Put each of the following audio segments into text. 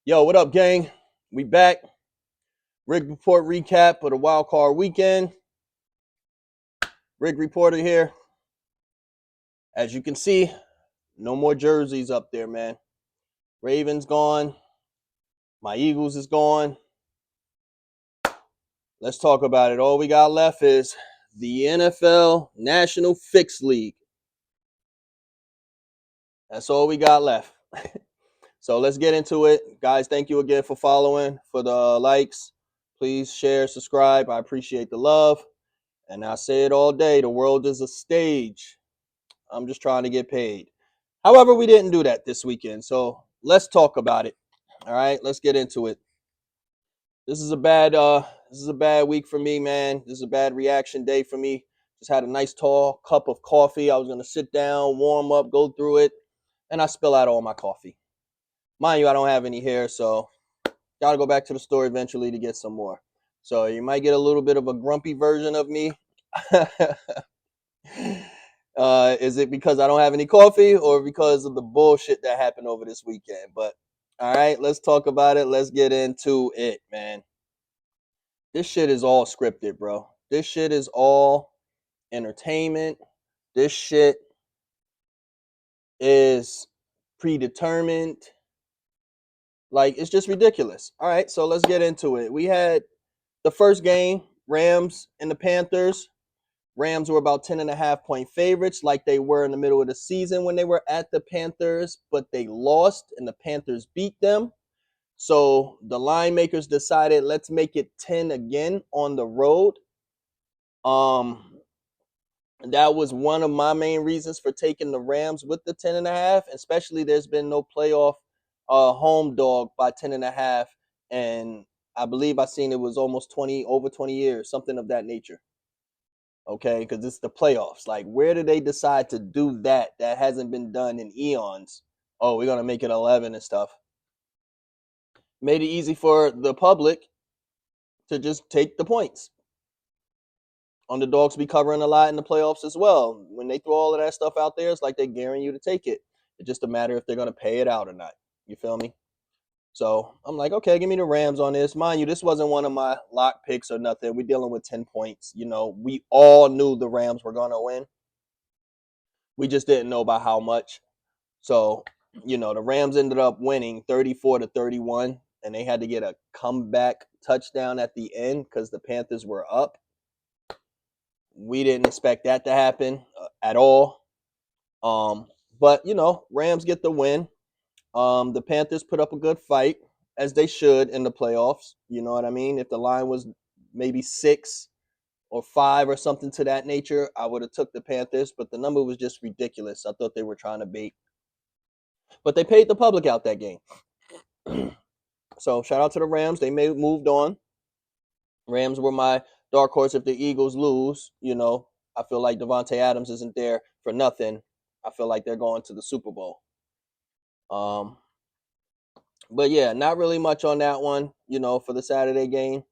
Yo, what up, gang? We back. Rig report recap of the wild card weekend. Rig reporter here. As you can see, no more jerseys up there, man. Ravens gone. My Eagles is gone. Let's talk about it. All we got left is the NFL National Fix League. That's all we got left. So let's get into it. Guys, thank you again for following, for the likes. Please share, subscribe. I appreciate the love. And I say it all day, the world is a stage. I'm just trying to get paid. However, we didn't do that this weekend. So let's talk about it. All right, let's get into it. This is a bad week for me, man. This is a bad reaction day for me. Just had a nice tall cup of coffee. I was gonna sit down, warm up, go through it, and I spill out all my coffee. Mind you, I don't have any here, so gotta go back to the store eventually to get some more. So you might get a little bit of a grumpy version of me. Is it because I don't have any coffee or because of the bullshit that happened over this weekend? But all right, let's talk about it. Let's get into it, man. This shit is all scripted, bro. This shit is all entertainment. This shit is predetermined. Like, it's just ridiculous. All right, so let's get into it. We had the first game, Rams and the Panthers. Rams were about 10.5-point favorites like they were in the middle of the season when they were at the Panthers, but they lost and the Panthers beat them. So the line makers decided, let's make it 10 again on the road. That was one of my main reasons for taking the Rams with the 10.5, especially there's been no playoff home dog by 10.5. And I believe I seen it was almost over 20 years, something of that nature. Okay, because it's the playoffs. Like, where did they decide to do that? That hasn't been done in eons. Oh, we're going to make it 11 and stuff. Made it easy for the public to just take the points. Underdogs be covering a lot in the playoffs as well. When they throw all of that stuff out there, it's like they're guaranteeing you to take it. It's just a matter if they're going to pay it out or not. You feel me? So I'm like, okay, give me the Rams on this. Mind you, this wasn't one of my lock picks or nothing. We're dealing with 10 points. You know, we all knew the Rams were going to win. We just didn't know by how much. So, you know, the Rams ended up winning 34-31, and they had to get a comeback touchdown at the end because the Panthers were up. We didn't expect that to happen at all. But, you know, Rams get the win. The Panthers put up a good fight, as they should in the playoffs. You know what I mean? If the line was maybe 6 or 5 or something to that nature, I would have took the Panthers, but the number was just ridiculous. I thought they were trying to bait. But they paid the public out that game. So shout out to the Rams. They moved on. Rams were my dark horse. If the Eagles lose, you know, I feel like Devontae Adams isn't there for nothing. I feel like they're going to the Super Bowl. But yeah, not really much on that one, you know, for the Saturday game,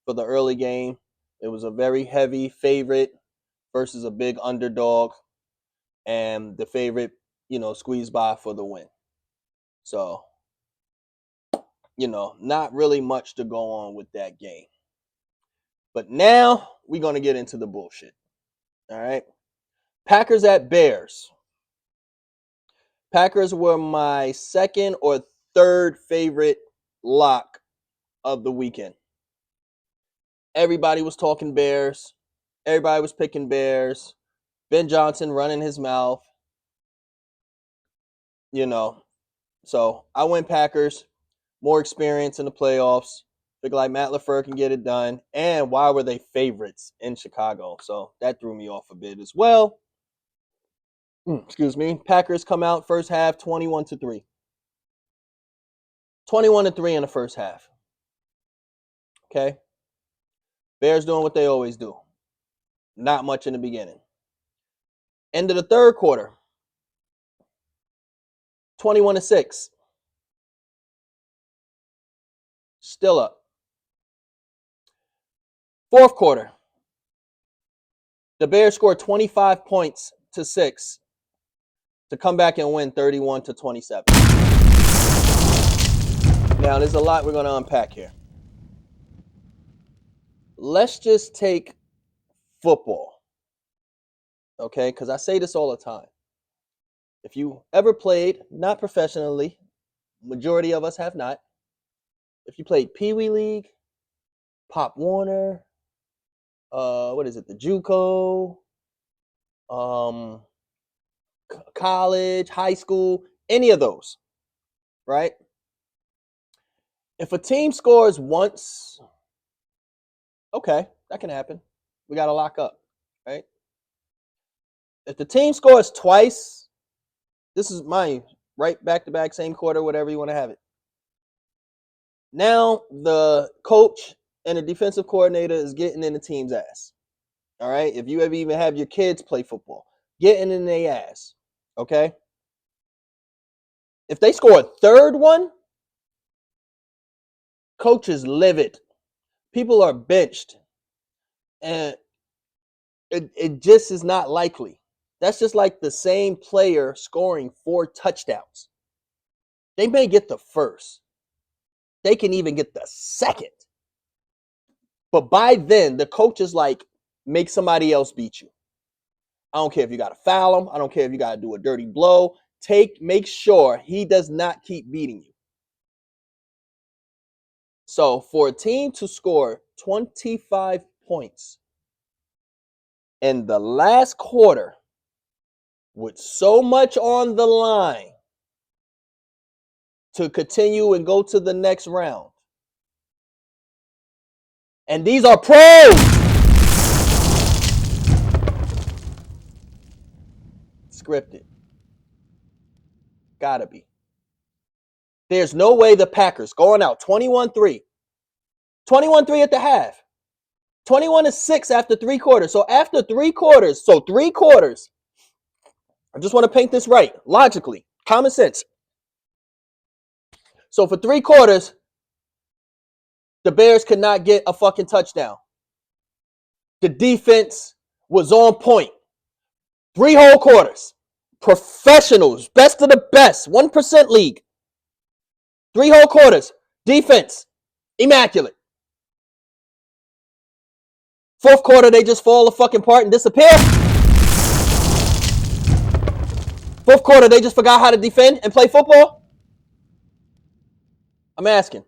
for the early game. It was a very heavy favorite versus a big underdog, and the favorite, you know, squeezed by for the win. So, you know, not really much to go on with that game. But now we're going to get into the bullshit. All right. Packers at Bears. Packers were my second or third favorite lock of the weekend. Everybody was talking Bears. Everybody was picking Bears. Ben Johnson running his mouth. You know. So I went Packers. More experience in the playoffs. Figure like Matt LaFleur can get it done. And why were they favorites in Chicago? So that threw me off a bit as well. Excuse me. Packers come out first half 21-3. 21-3 in the first half. Okay. Bears doing what they always do. Not much in the beginning. End of the third quarter. 21-6. Still up. Fourth quarter. The Bears scored 25 points to 6 to come back and win 31-27. Now, there's a lot we're going to unpack here. Let's just take football, okay? Because I say this all the time. If you ever played, not professionally, majority of us have not. If you played Pee Wee League, Pop Warner, what is it, the JUCO, um, college, high school, any of those, right? If a team scores once, okay, that can happen. We got to lock up, right? If the team scores twice, this is mine, right? Back to back, same quarter, whatever you want to have it. Now the coach and the defensive coordinator is getting in the team's ass. All right. If you ever even have your kids play football, getting in their ass. Okay. If they score a third one, coach is livid. People are benched. And it just is not likely. That's just like the same player scoring 4 touchdowns. They may get the first. They can even get the second. But by then, the coach is like, make somebody else beat you. I don't care if you got to foul him. I don't care if you got to do a dirty blow. Make sure he does not keep beating you. So for a team to score 25 points in the last quarter with so much on the line to continue and go to the next round. And these are pros. Scripted. Gotta be. There's no way the Packers going out 21-3. 21-3 at the half. 21-6 after 3 quarters. So after 3 quarters, I just want to paint this right, logically, common sense. So for 3 quarters, the Bears could not get a fucking touchdown. The defense was on point. 3 whole quarters. Professionals, best of the best, 1% league. 3 whole quarters. Defense, immaculate. 4th quarter, they just fall fucking apart and disappear. 4th quarter, they just forgot how to defend and play football. I'm asking.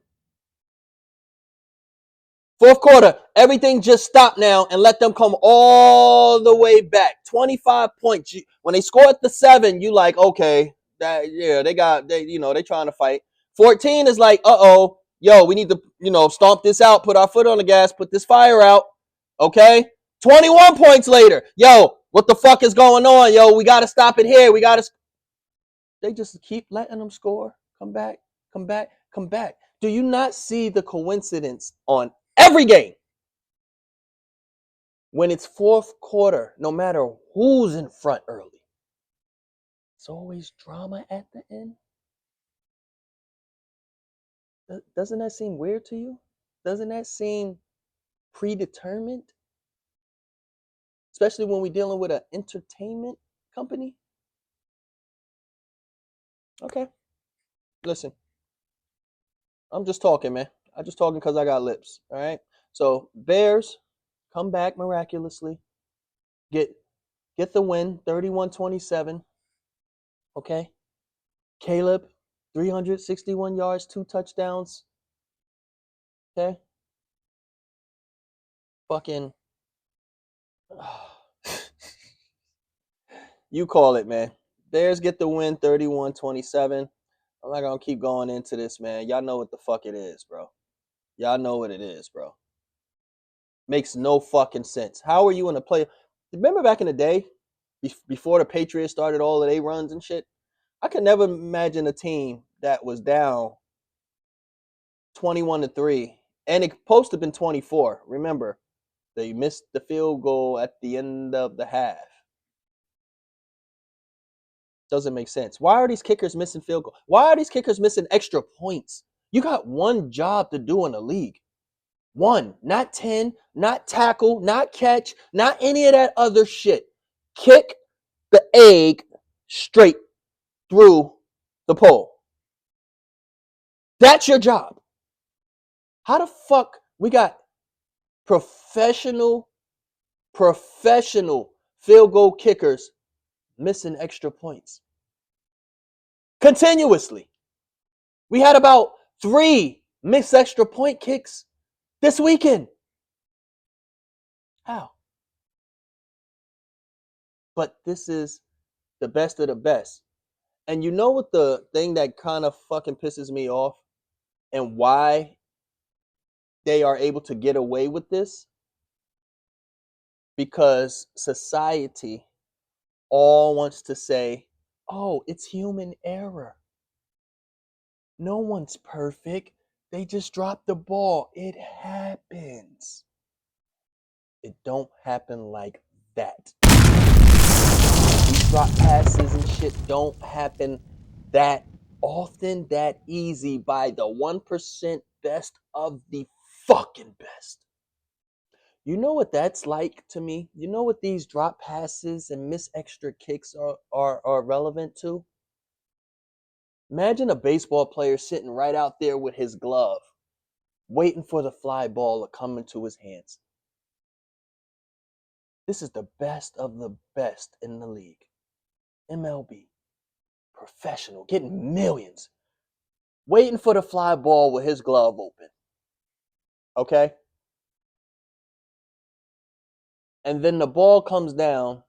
4th quarter, everything just stopped now and let them come all the way back. 25 points. When they score at the 7, you like, okay, they trying to fight. 14 is like, uh-oh, yo, we need to, stomp this out, put our foot on the gas, put this fire out, okay? 21 points later, yo, what the fuck is going on? Yo, we got to stop it here. They just keep letting them score. Come back. Do you not see the coincidence on every game? When it's 4th quarter, no matter who's in front early, it's always drama at the end. Doesn't that seem weird to you? Doesn't that seem predetermined? Especially when we're dealing with an entertainment company? Okay. Listen. I'm just talking, man. I'm just talking because I got lips. All right. So Bears come back miraculously. Get the win, 31-27. Okay. Caleb, 361 yards, 2 touchdowns. Okay. Fucking. You call it, man. Bears get the win, 31-27. I'm not going to keep going into this, man. Y'all know what the fuck it is, bro. Y'all know what it is, bro. Makes no fucking sense. How are you in a play? Remember back in the day, before the Patriots started all of their runs and shit? I could never imagine a team that was down 21-3, and it's supposed to have been 24. Remember, they missed the field goal at the end of the half. Doesn't make sense. Why are these kickers missing field goal? Why are these kickers missing extra points? You got one job to do in the league. 1, not 10, not tackle, not catch, not any of that other shit. Kick the egg straight through the pole. That's your job. How the fuck we got professional field goal kickers missing extra points continuously? We had about 3 missed extra point kicks this weekend. How? But this is the best of the best. And you know what the thing that kind of fucking pisses me off and why they are able to get away with this? Because society all wants to say, oh, it's human error. No one's perfect. They just dropped the ball. It happens. It don't happen like that. These drop passes and shit don't happen that often, that easy by the 1% best of the fucking best. You know what that's like to me? You know what these drop passes and miss extra kicks are relevant to? Imagine a baseball player sitting right out there with his glove, waiting for the fly ball to come into his hands. This is the best of the best in the league. MLB. Professional, getting millions. Waiting for the fly ball with his glove open. Okay? And then the ball comes down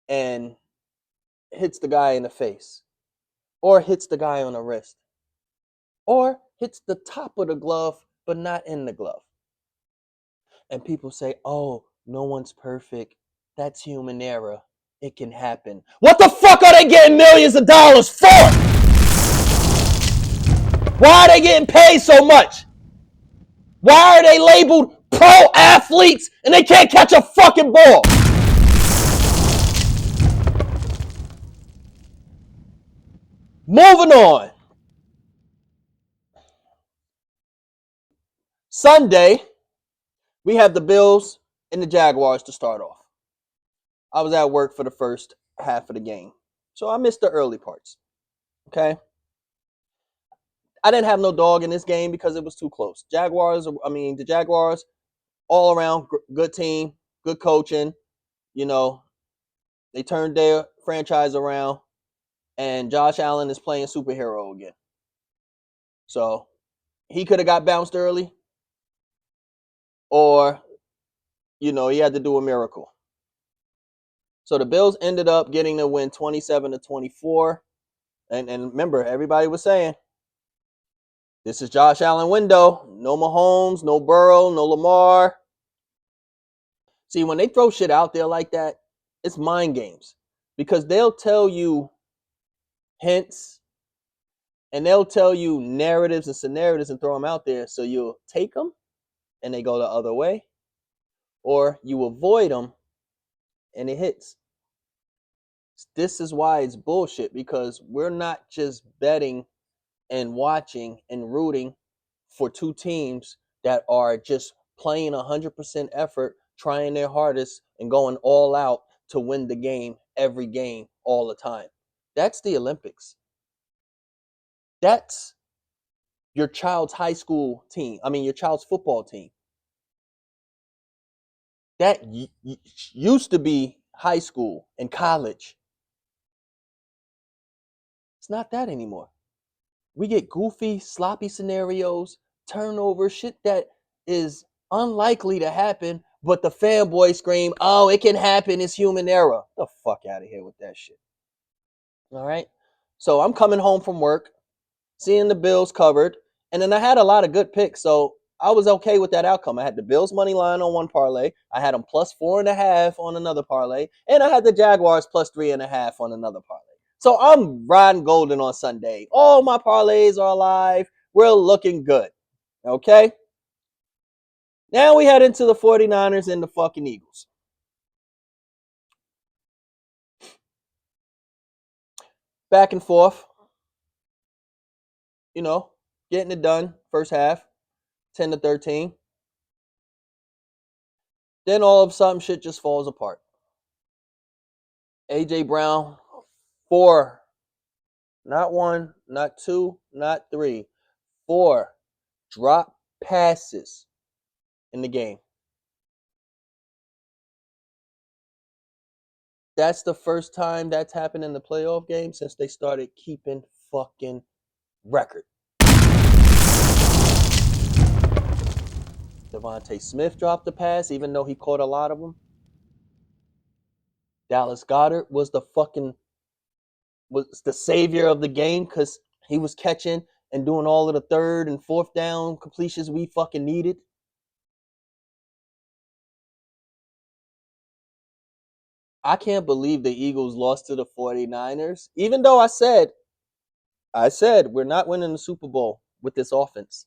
and hits the guy in the face. Or hits the guy on the wrist. Or hits the top of the glove, but not in the glove. And people say, oh, no one's perfect. That's human error. It can happen. What the fuck are they getting millions of dollars for? Why are they getting paid so much? Why are they labeled pro athletes and they can't catch a fucking ball? Moving on. Sunday, we have the Bills and the Jaguars to start off. I was at work for the first half of the game, so I missed the early parts. Okay? I didn't have no dog in this game because it was too close. The Jaguars, all around good team, good coaching. You know, they turned their franchise around, and Josh Allen is playing superhero again. So he could have got bounced early, or he had to do a miracle. So the Bills ended up getting the win 27-24. And remember, everybody was saying, this is Josh Allen window. No Mahomes, no Burrow, no Lamar. See, when they throw shit out there like that, it's mind games. Because they'll tell you hints and they'll tell you narratives and scenarios and throw them out there so you'll take them and they go the other way. Or you avoid them and it hits. This is why it's bullshit, because we're not just betting and watching and rooting for two teams that are just playing 100% effort, trying their hardest and going all out to win the game, every game, all the time. That's the Olympics. That's your child's high school team. Your child's football team. That used to be high school and college. It's not that anymore. We get goofy, sloppy scenarios, turnover, shit that is unlikely to happen, but the fanboys scream, oh, it can happen, it's human error. Get the fuck out of here with that shit. All right? So I'm coming home from work, seeing the Bills covered, and then I had a lot of good picks, so I was okay with that outcome. I had the Bills money line on one parlay, I had them plus 4.5 on another parlay, and I had the Jaguars plus 3.5 on another parlay. So I'm riding golden on Sunday. All my parlays are alive. We're looking good. Okay? Now we head into the 49ers and the fucking Eagles. Back and forth. Getting it done. First half. 10-13. Then all of a sudden shit just falls apart. A.J. Brown, 4. Not 1, not 2, not 3. 4 drop passes in the game. That's the first time that's happened in the playoff game since they started keeping fucking record. Devontae Smith dropped the pass, even though he caught a lot of them. Dallas Goedert was the savior of the game because he was catching and doing all of the third and fourth down completions we fucking needed. I can't believe the Eagles lost to the 49ers, even though I said we're not winning the Super Bowl with this offense.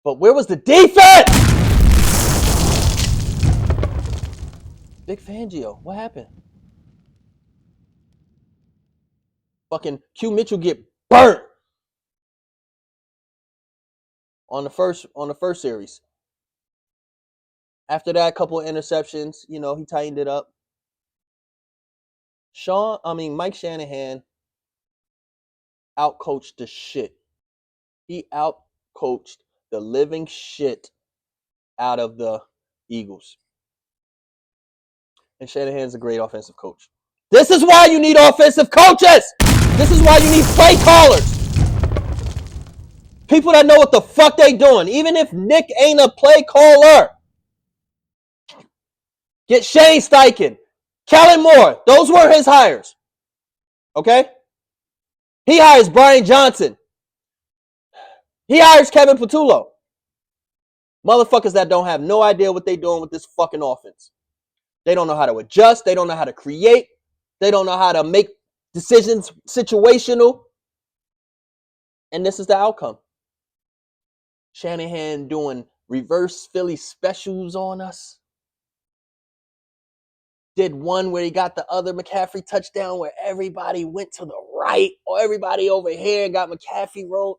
But where was the defense? Big Fangio, what happened? Fucking Q Mitchell get burnt on the first series. After that, a couple of interceptions, he tightened it up. Mike Shanahan outcoached the shit. He outcoached the living shit out of the Eagles. And Shanahan's a great offensive coach. This is why you need offensive coaches. This is why you need play callers. People that know what the fuck they doing. Even if Nick ain't a play caller. Get Shane Steichen. Kellen Moore. Those were his hires. Okay? He hires Brian Johnson. He hires Kevin Patullo. Motherfuckers that don't have no idea what they doing with this fucking offense. They don't know how to adjust. They don't know how to create. They don't know how to make decisions situational. And this is the outcome. Shanahan doing reverse Philly specials on us. Did one where he got the other McCaffrey touchdown where everybody went to the right or everybody over here got McCaffrey rolled.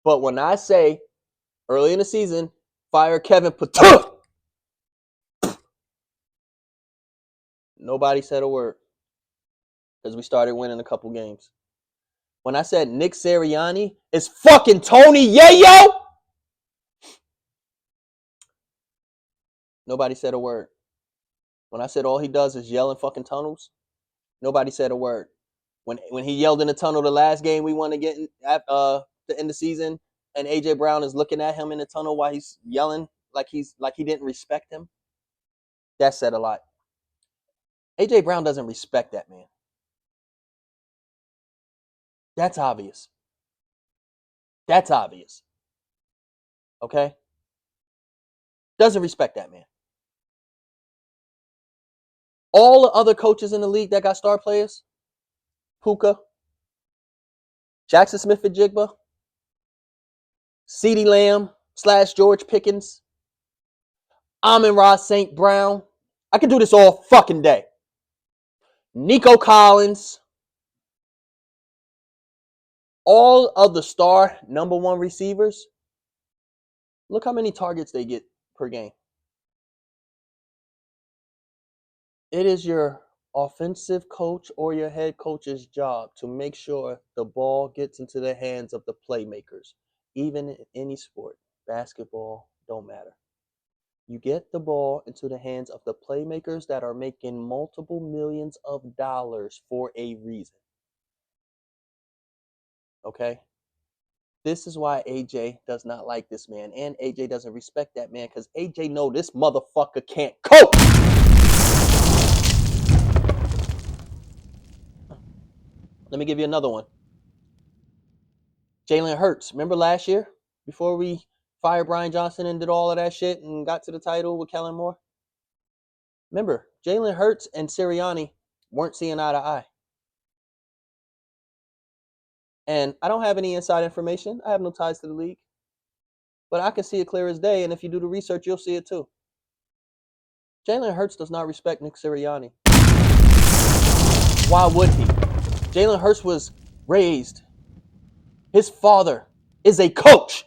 But when I say early in the season, fire Kevin Patullo, nobody said a word because we started winning a couple games. When I said Nick Sirianni is fucking Tony Yayo, nobody said a word. When I said all he does is yell in fucking tunnels, nobody said a word. When he yelled in the tunnel the last game we won again at the end of the season, and AJ Brown is looking at him in the tunnel while he's yelling like he didn't respect him, that said a lot. AJ Brown doesn't respect that man. That's obvious. That's obvious. Okay? Doesn't respect that man. All the other coaches in the league that got star players, Puka, Jackson Smith-Njigba, CeeDee Lamb / George Pickens, Amon-Ra St. Brown. I could do this all fucking day. Nico Collins. All of the star number one receivers, look how many targets they get per game. It is your offensive coach or your head coach's job to make sure the ball gets into the hands of the playmakers. Even in any sport, basketball, don't matter. You get the ball into the hands of the playmakers that are making multiple millions of dollars for a reason. Okay? This is why AJ does not like this man, and AJ doesn't respect that man because AJ know this motherfucker can't coach. Let me give you another one. Jalen Hurts. Remember last year before we fired Brian Johnson and did all of that shit and got to the title with Kellen Moore? Remember, Jalen Hurts and Sirianni weren't seeing eye to eye. And I don't have any inside information. I have no ties to the league. But I can see it clear as day, and if you do the research, you'll see it too. Jalen Hurts does not respect Nick Sirianni. Why would he? Jalen Hurts was raised. His father is a coach.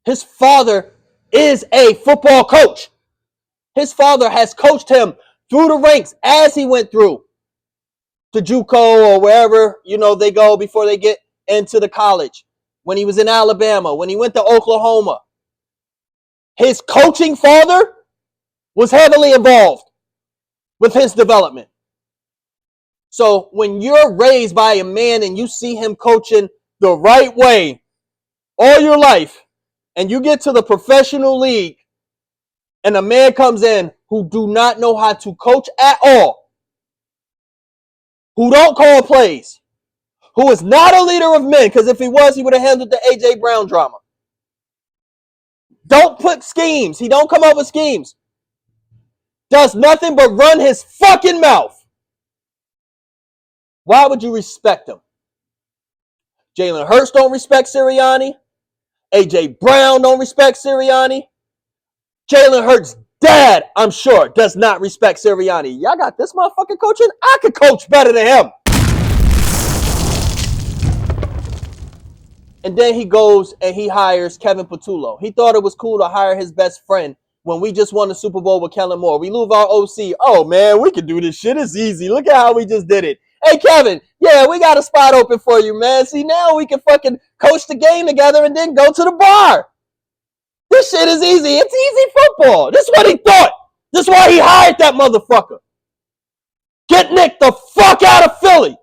His father is a football coach. His father has coached him through the ranks as he went through to JUCO or wherever, they go before they get into the college, when he was in Alabama, when he went to Oklahoma, his coaching father was heavily involved with his development. So when you're raised by a man and you see him coaching the right way all your life, and you get to the professional league, and a man comes in who do not know how to coach at all, who don't call plays, who is not a leader of men, because if he was, he would have handled the A.J. Brown drama. Don't put schemes. He don't come up with schemes. Does nothing but run his fucking mouth. Why would you respect him? Jalen Hurts don't respect Sirianni. A.J. Brown don't respect Sirianni. Jalen Hurts' dad, I'm sure, does not respect Sirianni. Y'all got this motherfucker coaching? I could coach better than him. And then he goes and he hires Kevin Patullo. He thought it was cool to hire his best friend when we just won the Super Bowl with Kellen Moore. We lose our OC. Oh, man, we can do this shit. It's easy. Look at how we just did it. Hey, Kevin, yeah, we got a spot open for you, man. See, now we can fucking coach the game together and then go to the bar. This shit is easy. It's easy football. This is what he thought. This is why he hired that motherfucker. Get Nick the fuck out of Philly.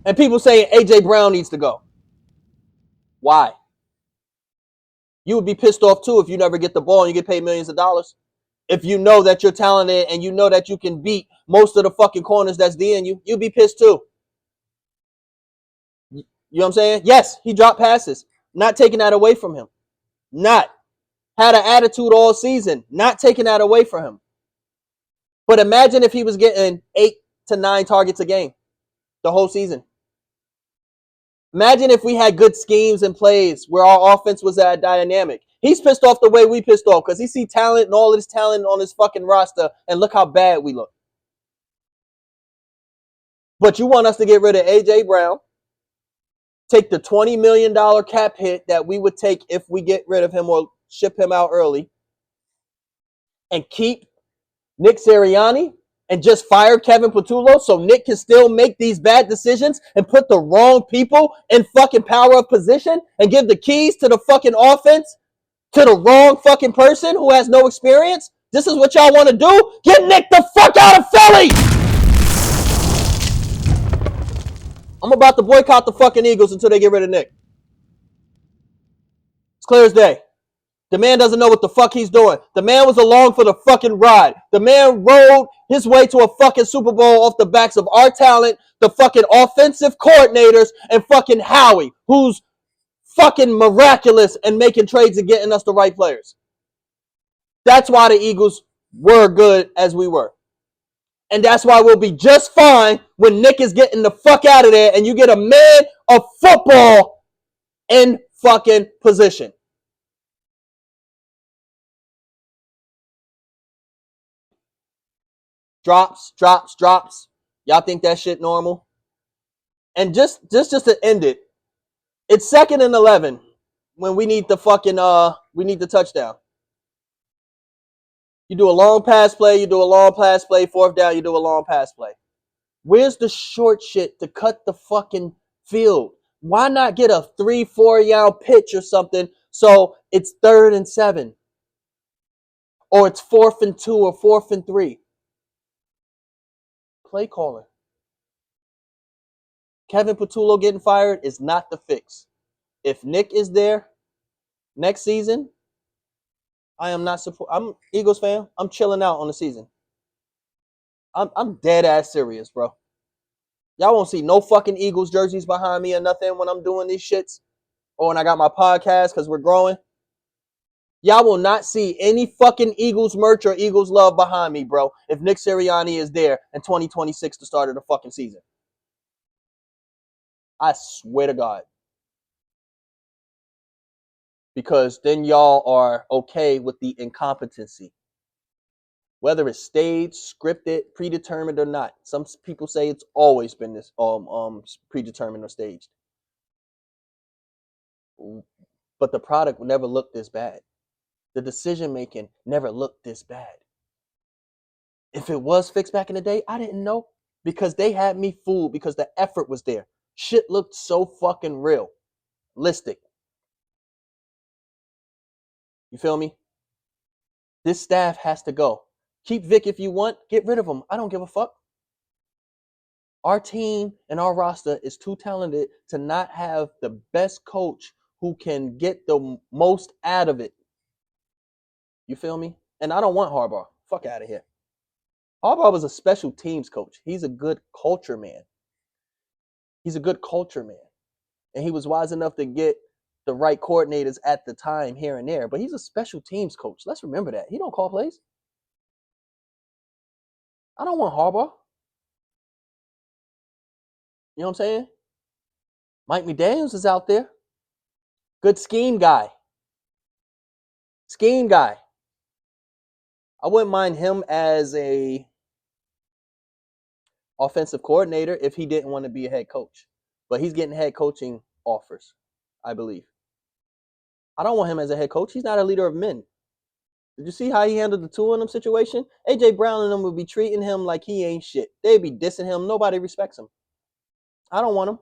And people saying A.J. Brown needs to go. Why? You would be pissed off too if you never get the ball and you get paid millions of dollars. If you know that you're talented and you know that you can beat most of the fucking corners that's D'ing you, you'd be pissed too. You know what I'm saying? Yes, he dropped passes. Not taking that away from him. Not. Had an attitude all season. Not taking that away from him. But imagine if he was getting 8 to 9 targets a game the whole season. Imagine if we had good schemes and plays where our offense was dynamic. He's pissed off the way we pissed off because he see talent and all this talent on his fucking roster, and look how bad we look. But you want us to get rid of A.J. Brown, take the $20 million cap hit that we would take if we get rid of him or ship him out early, and keep Nick Sirianni and just fire Kevin Patullo so Nick can still make these bad decisions and put the wrong people in fucking power of position and give the keys to the fucking offense to the wrong fucking person who has no experience? This is what y'all want to do? Get Nick the fuck out of Philly! I'm about to boycott the fucking Eagles until they get rid of Nick. It's clear as day. The man doesn't know what the fuck he's doing. The man was along for the fucking ride. The man rode his way to a fucking Super Bowl off the backs of our talent, the fucking offensive coordinators, and fucking Howie, who's fucking miraculous and making trades and getting us the right players. That's why the Eagles were good as we were. And that's why we'll be just fine when Nick is getting the fuck out of there and you get a man of football in fucking position. Drops. Y'all think that shit normal? And just to end it, it's 2nd and 11 when we need the fucking we need the touchdown. You do a long pass play, 4th down, you do a long pass play. Where's the short shit to cut the fucking field? Why not get a 3-4 yard pitch or something so it's 3rd and 7? Or it's 4th and 2 or 4th and 3. Play calling. Kevin Patullo getting fired is not the fix. If Nick is there next season, I'm Eagles fan. I'm chilling out on the season. I'm dead ass serious, bro. Y'all won't see no fucking Eagles jerseys behind me or nothing when I'm doing these shits. Or when I got my podcast because we're growing. Y'all will not see any fucking Eagles merch or Eagles love behind me, bro, if Nick Sirianni is there in 2026 to start of the fucking season. I swear to God. Because then y'all are okay with the incompetency. Whether it's staged, scripted, predetermined or not. Some people say it's always been this predetermined or staged. But the product will never look this bad. The decision making never looked this bad. If it was fixed back in the day, I didn't know. because they had me fooled because the effort was there. Shit looked so fucking realistic. You feel me? This staff has to go. Keep Vic if you want. Get rid of him. I don't give a fuck. Our team and our roster is too talented to not have the best coach who can get the most out of it. You feel me? And I don't want Harbaugh. Fuck out of here. Harbaugh was a special teams coach. He's a good culture man. He's a good culture man. And he was wise enough to get the right coordinators at the time here and there. But he's a special teams coach. Let's remember that. He don't call plays. I don't want Harbaugh. You know what I'm saying? Mike McDaniels is out there. Good scheme guy. Scheme guy. I wouldn't mind him as a offensive coordinator if he didn't want to be a head coach. But he's getting head coaching offers, I believe. I don't want him as a head coach. He's not a leader of men. Did you see how he handled the two of them situation? AJ Brown and them would be treating him like he ain't shit. They'd be dissing him. Nobody respects him. I don't want him.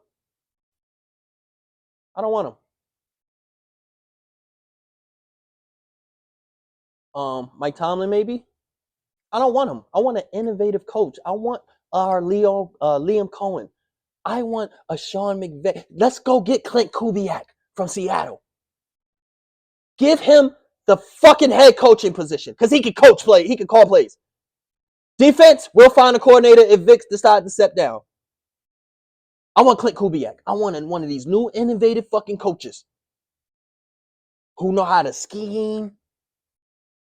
I don't want him. Mike Tomlin maybe. I don't want him. I want an innovative coach. I want our Liam Cohen. I want a Sean McVay. Let's go get Clint Kubiak from Seattle. Give him the fucking head coaching position because he can coach play. He can call plays. Defense, we'll find a coordinator if Vic decides to step down. I want Clint Kubiak. I want one of these new innovative fucking coaches who know how to scheme,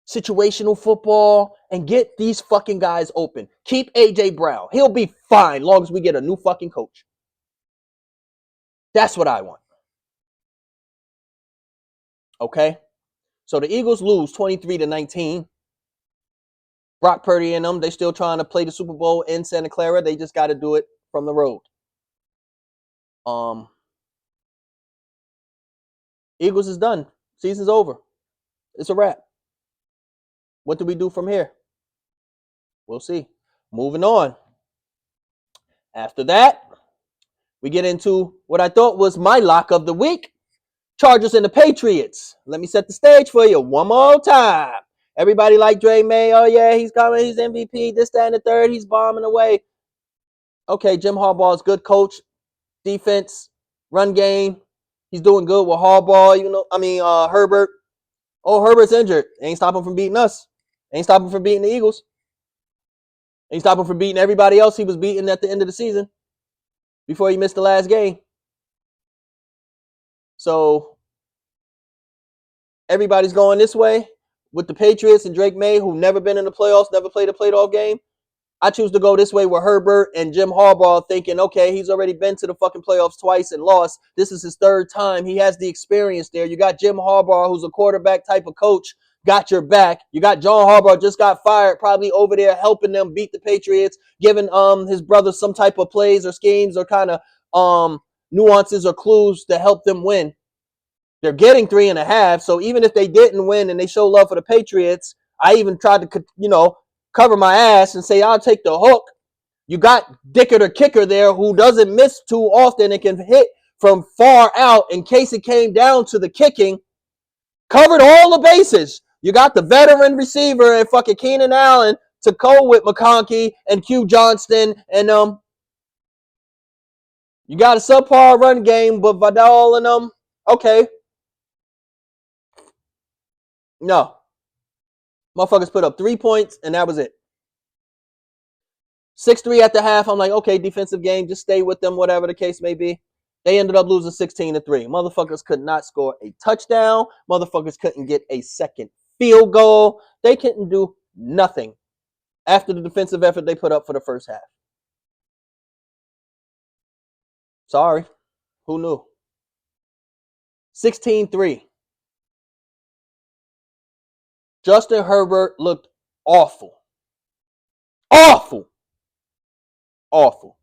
situational football, and get these fucking guys open. Keep AJ Brown. He'll be fine long as we get a new fucking coach. That's what I want. Okay? So the Eagles lose 23-19. Brock Purdy and them, they still trying to play the Super Bowl in Santa Clara. They just got to do it from the road. Eagles is done. Season's over. It's a wrap. What do we do from here? We'll see. Moving on. After that, we get into what I thought was my lock of the week. Chargers and the Patriots. Let me set the stage for you one more time. Everybody like Dre May. Oh, yeah, he's coming. He's MVP. This, that, and the third. He's bombing away. Okay, Jim Harbaugh is good coach. Defense, run game. He's doing good with Harbaugh. Herbert. Oh, Herbert's injured. Ain't stopping him from beating us. Ain't stopping him from beating the Eagles. Ain't stopping him from beating everybody else he was beating at the end of the season before he missed the last game. So everybody's going this way with the Patriots and Drake May, who've never been in the playoffs, never played a playoff game. I choose to go this way with Herbert and Jim Harbaugh, thinking, okay, he's already been to the fucking playoffs twice and lost. This is his third time. He has the experience there. You got Jim Harbaugh, who's a quarterback type of coach, got your back. You got John Harbaugh, just got fired, probably over there helping them beat the Patriots, giving his brother some type of plays or schemes or kind of nuances or clues to help them win. They're getting 3.5. So even if they didn't win and they show love for the Patriots, I even tried to, cover my ass and say, I'll take the hook. You got Dicker the kicker there who doesn't miss too often and can hit from far out in case it came down to the kicking. Covered all the bases. You got the veteran receiver and fucking Keenan Allen to go with McConkey and Q Johnston and you got a subpar run game, but Vidal and okay. No. Motherfuckers put up 3 points, and that was it. 6-3 at the half. I'm like, okay, defensive game. Just stay with them, whatever the case may be. They ended up losing 16-3. Motherfuckers could not score a touchdown. Motherfuckers couldn't get a second field goal. They couldn't do nothing after the defensive effort they put up for the first half. Sorry. Who knew? 16-3. Justin Herbert looked awful. Awful. Awful.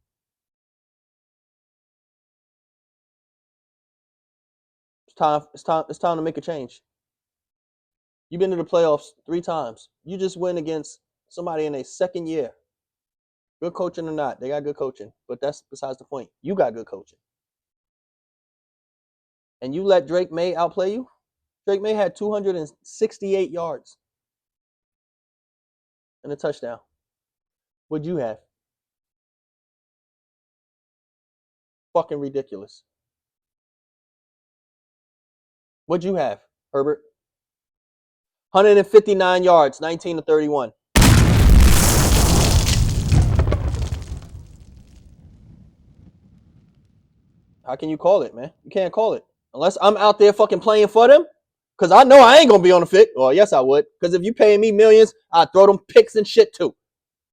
It's time to make a change. You've been to the playoffs 3 times. You just win against somebody in a second year. Good coaching or not, they got good coaching. But that's besides the point. You got good coaching. And you let Drake May outplay you? Drake May had 268 yards and a touchdown. What'd you have? Fucking ridiculous. What'd you have, Herbert? 159 yards, 19 to 31. How can you call it, man? You can't call it. Unless I'm out there fucking playing for them. Because I know I ain't going to be on the fit. Well, yes, I would. Because if you paying me millions, I'd throw them picks and shit too.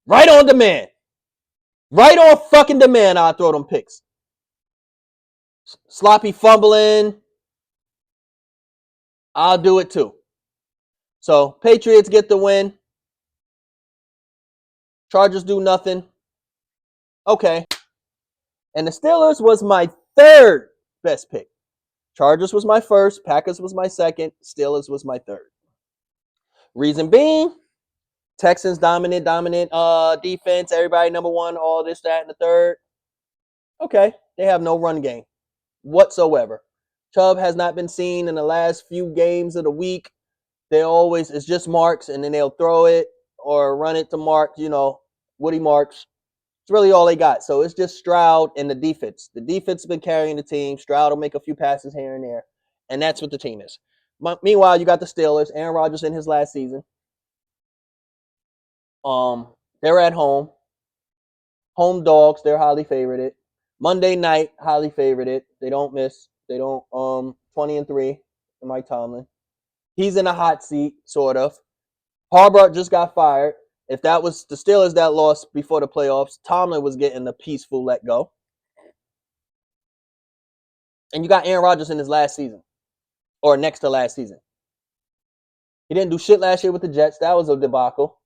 Right on demand. Right on fucking demand, I'd throw them picks. Sloppy fumbling. I'll do it too. So, Patriots get the win. Chargers do nothing. Okay. And the Steelers was my third best pick. Chargers was my first. Packers was my second. Steelers was my third. Reason being, Texans dominant defense. Everybody number one, all this, that, and the third. Okay. They have no run game whatsoever. Chubb has not been seen in the last few games of the week. It's just Marks, and then they'll throw it or run it to Marks, Woody Marks. It's really all they got. So it's just Stroud and the defense. The defense has been carrying the team. Stroud will make a few passes here and there, and that's what the team is. Meanwhile, you got the Steelers. Aaron Rodgers in his last season. They're at home. Home dogs. They're highly favored. Monday night, highly favored. They don't miss. They don't 20-3. Mike Tomlin. He's in a hot seat, sort of. Harbaugh just got fired. If that was the Steelers that lost before the playoffs, Tomlin was getting a peaceful let go. And you got Aaron Rodgers in his last season, or next to last season. He didn't do shit last year with the Jets. That was a debacle.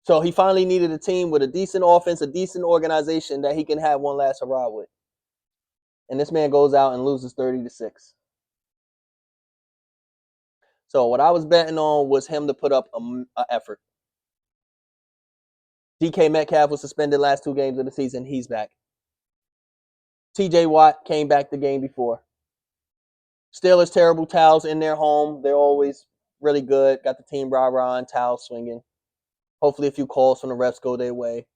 So he finally needed a team with a decent offense, a decent organization that he can have one last hurrah with. And this man goes out and loses 30-6. So what I was betting on was him to put up an effort. DK Metcalf was suspended last 2 games of the season. He's back. TJ Watt came back the game before. Steelers terrible towels in their home. They're always really good. Got the team rah-rah and towels swinging. Hopefully a few calls from the refs go their way.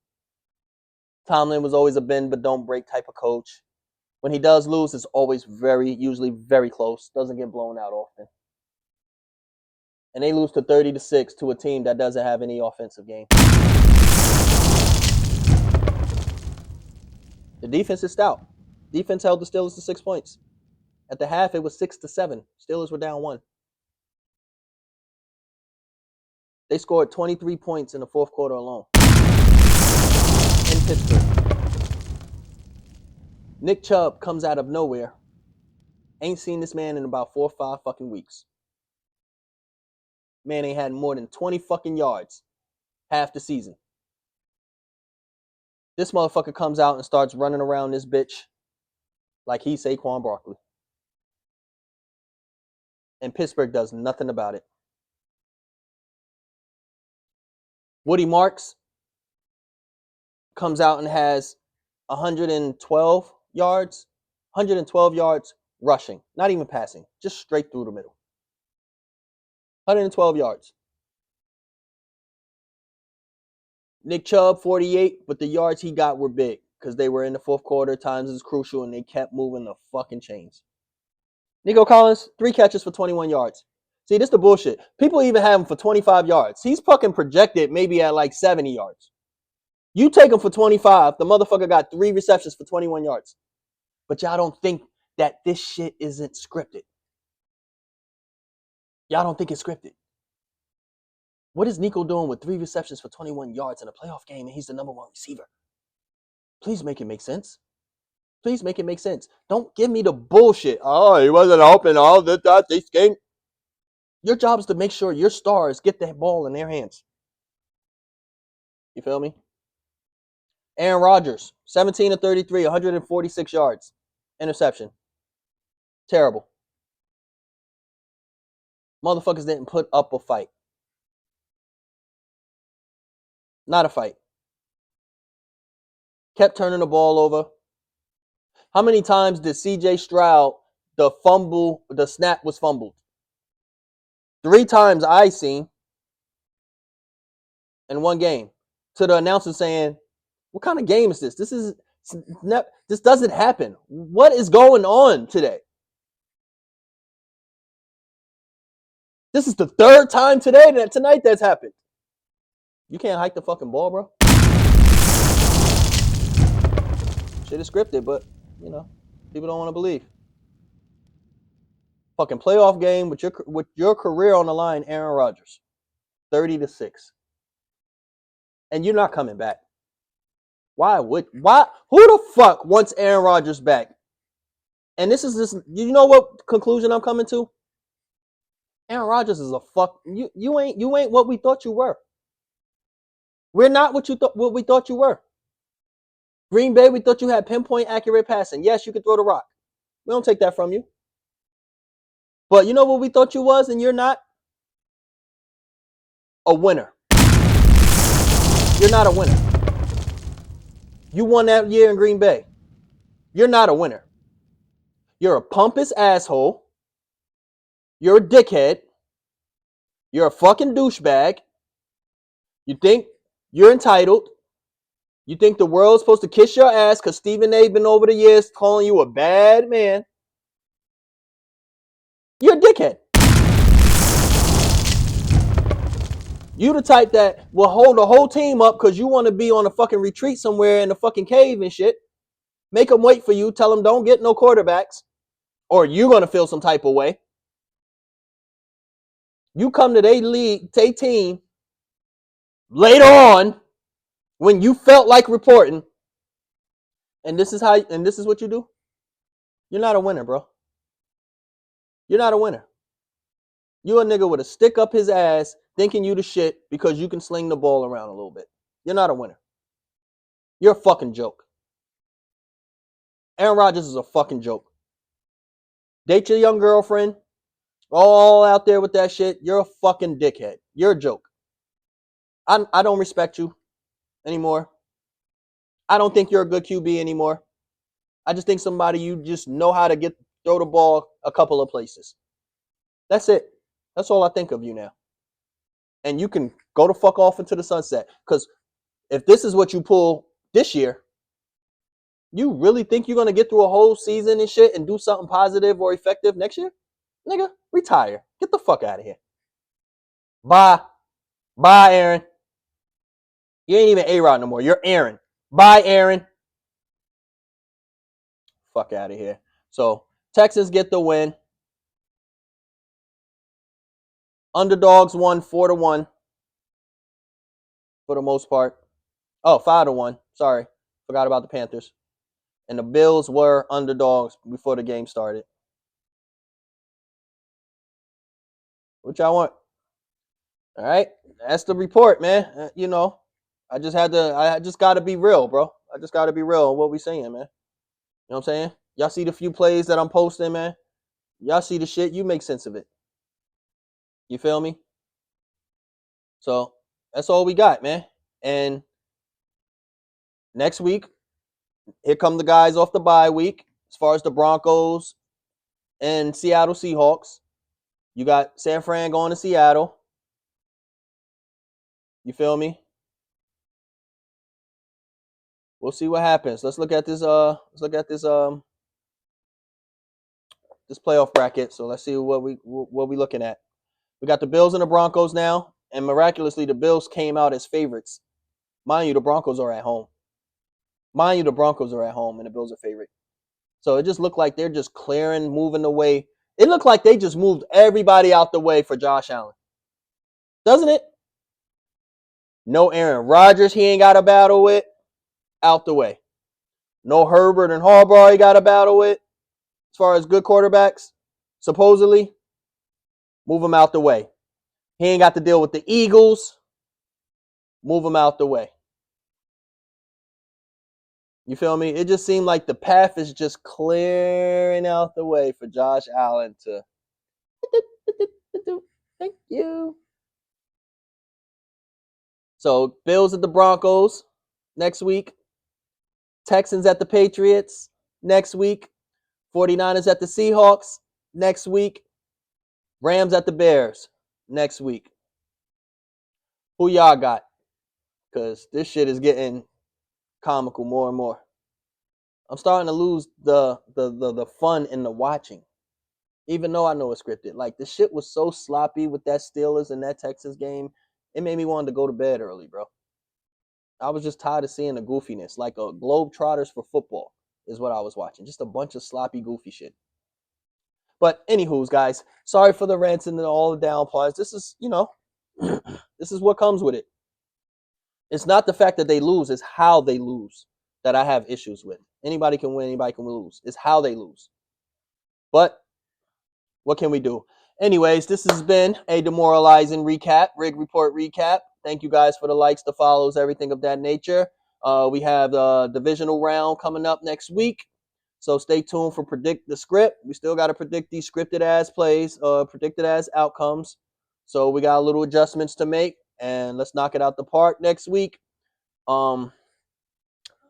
Tomlin was always a bend but don't break type of coach. When he does lose, it's always usually very close. Doesn't get blown out often. And they lose to 30-6 to a team that doesn't have any offensive game. The defense is stout. Defense held the Steelers to 6 points. At the half, it was 6-7. Steelers were down 1. They scored 23 points in the fourth quarter alone. In Pittsburgh. Nick Chubb comes out of nowhere. Ain't seen this man in about 4 or 5 fucking weeks. Man ain't had more than 20 fucking yards half the season. This motherfucker comes out and starts running around this bitch like he's Saquon Barkley. And Pittsburgh does nothing about it. Woody Marks comes out and has 112 yards. 112 yards rushing. Not even passing. Just straight through the middle. 112 yards. Nick Chubb, 48, but the yards he got were big because they were in the fourth quarter. Times is crucial, and they kept moving the fucking chains. Nico Collins, 3 catches for 21 yards. See, this is the bullshit. People even have him for 25 yards. He's fucking projected maybe at like 70 yards. You take him for 25, the motherfucker got 3 receptions for 21 yards. But y'all don't think that this shit isn't scripted. Y'all don't think it's scripted. What is Nico doing with 3 receptions for 21 yards in a playoff game and he's the number 1 receiver? Please make it make sense. Please make it make sense. Don't give me the bullshit. Oh, he wasn't open all this game. Your job is to make sure your stars get that ball in their hands. You feel me? Aaron Rodgers, 17-33, 146 yards. Interception. Terrible. Motherfuckers didn't put up a fight. Not a fight. Kept turning the ball over. How many times did CJ Stroud, the snap was fumbled? 3 times I seen in one game. To the announcer saying, what kind of game is this? This doesn't happen. What is going on today? This is the 3rd time tonight that's happened. You can't hike the fucking ball, bro. Shit is scripted, but people don't want to believe. Fucking playoff game with your career on the line, Aaron Rodgers, 30-6, and you're not coming back. Why? Who the fuck wants Aaron Rodgers back? And this is this. You know what conclusion I'm coming to? Aaron Rodgers is a fuck. You ain't what we thought you were. We're not what we thought you were. Green Bay, we thought you had pinpoint accurate passing. Yes, you could throw the rock. We don't take that from you. But you know what we thought you was, and you're not? A winner. You're not a winner. You won that year in Green Bay. You're not a winner. You're a pompous asshole. You're a dickhead. You're a fucking douchebag. You think you're entitled. You think the world's supposed to kiss your ass because Stephen A. been over the years calling you a bad man. You're a dickhead. You the type that will hold the whole team up because you want to be on a fucking retreat somewhere in the fucking cave and shit. Make them wait for you. Tell them don't get no quarterbacks or you're going to feel some type of way. You come to their team later on when you felt like reporting, and this is what you do. You're not a winner, bro. You're not a winner. You a nigga with a stick up his ass thinking you the shit because you can sling the ball around a little bit. You're not a winner. You're a fucking joke. Aaron Rodgers is a fucking joke. Date your young girlfriend. All out there with that shit. You're a fucking dickhead. You're a joke. I don't respect you anymore. I don't think you're a good QB anymore. I just think somebody you just know how to throw the ball a couple of places. That's it. That's all I think of you now. And you can go the fuck off into the sunset. Because if this is what you pull this year, you really think you're going to get through a whole season and shit and do something positive or effective next year? Nigga, retire. Get the fuck out of here. Bye. Bye, Aaron. You ain't even A-Rod no more. You're Aaron. Bye, Aaron. Fuck out of here. So, Texans get the win. Underdogs won 4-1 for the most part. Oh, 5-1. Sorry. Forgot about the Panthers. And the Bills were underdogs before the game started. What y'all want? All right. That's the report, man. I just got to be real, bro. I just got to be real on what we saying, man. You know what I'm saying? Y'all see the few plays that I'm posting, man? Y'all see the shit, you make sense of it. You feel me? So, that's all we got, man. And next week, here come the guys off the bye week as far as the Broncos and Seattle Seahawks. You got San Fran going to Seattle. You feel me? We'll see what happens. Let's look at this this playoff bracket. So let's see what we looking at. We got the Bills and the Broncos now, and miraculously the Bills came out as favorites. Mind you, the Broncos are at home. And the Bills are favorite. So it just looked like they're just moving away. It looked like they just moved everybody out the way for Josh Allen. Doesn't it? No Aaron Rodgers, he ain't got a battle with. Out the way. No Herbert and Harbaugh, he got a battle with. As far as good quarterbacks, supposedly, move them out the way. He ain't got to deal with the Eagles. Move them out the way. You feel me? It just seemed like the path is just clearing out the way for Josh Allen to. Thank you. So Bills at the Broncos next week. Texans at the Patriots next week. 49ers at the Seahawks next week. Rams at the Bears next week. Who y'all got? Because this shit is getting comical more and more. I'm starting to lose the fun in the watching, even though I know it's scripted. Like, the shit was so sloppy with that Steelers and that Texas game. It made me want to go to bed early, bro. I was just tired of seeing the goofiness, like a Globetrotters for football is what I was watching. Just a bunch of sloppy, goofy shit. But anywho's, guys, sorry for the rants and all the downplays. This is, this is what comes with it. It's not the fact that they lose, it's how they lose that I have issues with. Anybody can win, anybody can lose. It's how they lose. But what can we do? Anyways, this has been a demoralizing recap, Rig Report recap. Thank you guys for the likes, the follows, everything of that nature. We have the divisional round coming up next week. So stay tuned for Predict the Script. We still got to predict these scripted as plays, predicted as outcomes. So we got a little adjustments to make, and let's knock it out the park next week. I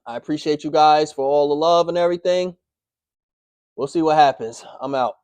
appreciate you guys for all the love and everything. We'll see what happens. I'm out.